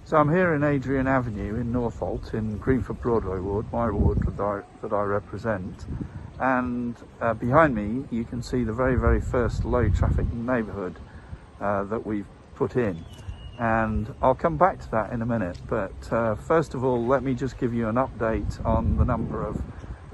So I'm here in Adrienne Avenue in Northolt in Greenford Broadway ward, my ward that I represent. And behind me you can see the very first low traffic neighbourhood that we've put in. And I'll come back to that in a minute. But first of all, let me just give you an update on the number of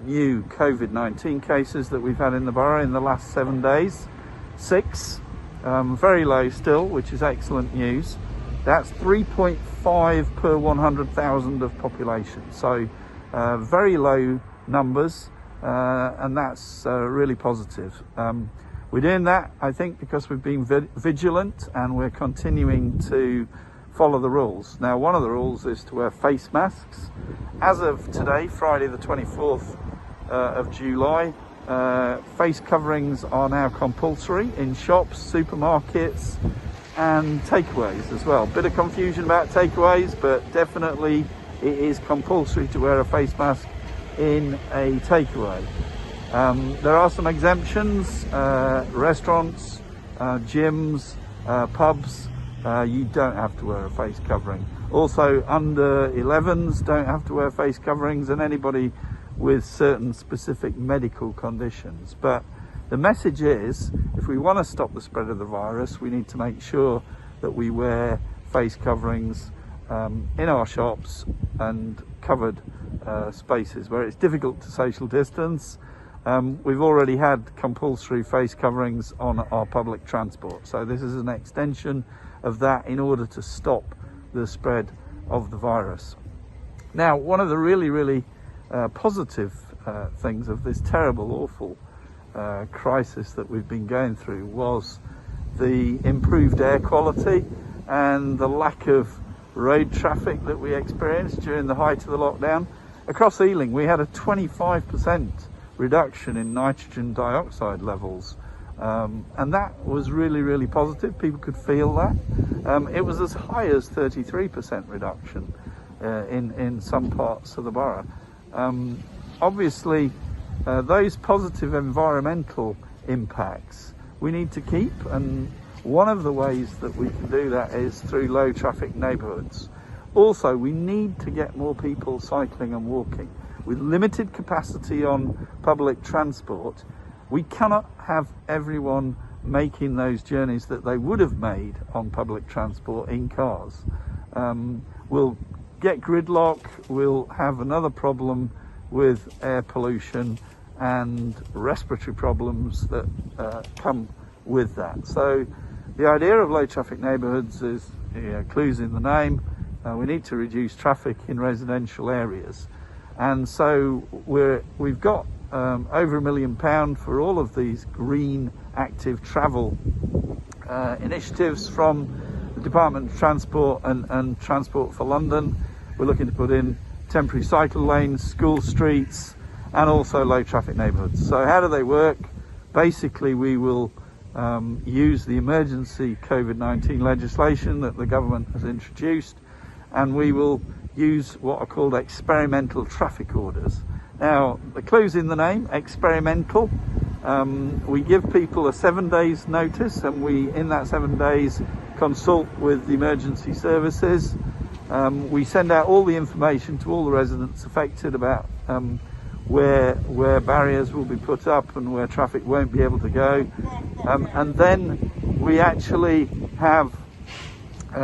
new COVID-19 cases that we've had in the borough in the last 7 days. 6, very low still, which is excellent news. That's 3.5 per 100,000 of population. So very low numbers, and that's really positive. We're doing that, I think, because we've been vigilant and we're continuing to follow the rules. Now, one of the rules is to wear face masks. As of today, Friday the 24th of July, face coverings are now compulsory in shops, supermarkets and takeaways as well. Bit of confusion about takeaways, but definitely it is compulsory to wear a face mask in a takeaway. There are some exemptions, restaurants, gyms, pubs, you don't have to wear a face covering. Also, under 11s don't have to wear face coverings, and anybody with certain specific medical conditions. But the message is, if we want to stop the spread of the virus, we need to make sure that we wear face coverings in our shops and covered spaces where it's difficult to social distance. We've already had compulsory face coverings on our public transport, so this is an extension of that in order to stop the spread of the virus. Now, one of the really positive things of this terrible, awful crisis that we've been going through was the improved air quality and the lack of road traffic that we experienced during the height of the lockdown. Across Ealing, we had a 25% reduction in nitrogen dioxide levels, and that was really positive. People could feel that. It was as high as 33% reduction in some parts of the borough. Obviously, those positive environmental impacts we need to keep, and one of the ways that we can do that is through low traffic neighbourhoods. Also, we need to get more people cycling and walking. With limited capacity on public transport, we cannot have everyone making those journeys that they would have made on public transport in cars. We'll get gridlock, we'll have another problem with air pollution and respiratory problems that come with that. So the idea of low traffic neighbourhoods is, clues in the name. We need to reduce traffic in residential areas, and so we've got over £1 million for all of these green active travel initiatives from the Department of Transport and Transport for London. We're looking to put in temporary cycle lanes, school streets, and also low traffic neighbourhoods. So how do they work? Basically, we will use the emergency COVID-19 legislation that the government has introduced, and we will use what are called experimental traffic orders. Now, the clue's in the name, experimental. We give people a 7 days notice, and we, in that 7 days, consult with the emergency services. We send out all the information to all the residents affected about where barriers will be put up and where traffic won't be able to go. And then we actually have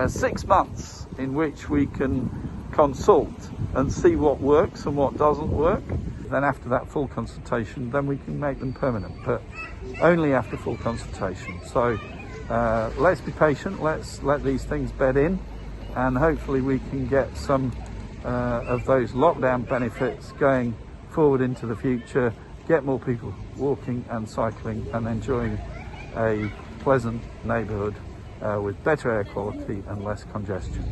6 months in which we can consult and see what works and what doesn't work. Then after that full consultation, then we can make them permanent, but only after full consultation. So let's be patient, let's let these things bed in, and hopefully we can get some of those lockdown benefits going forward into the future, get more people walking and cycling and enjoying a pleasant neighbourhood with better air quality and less congestion.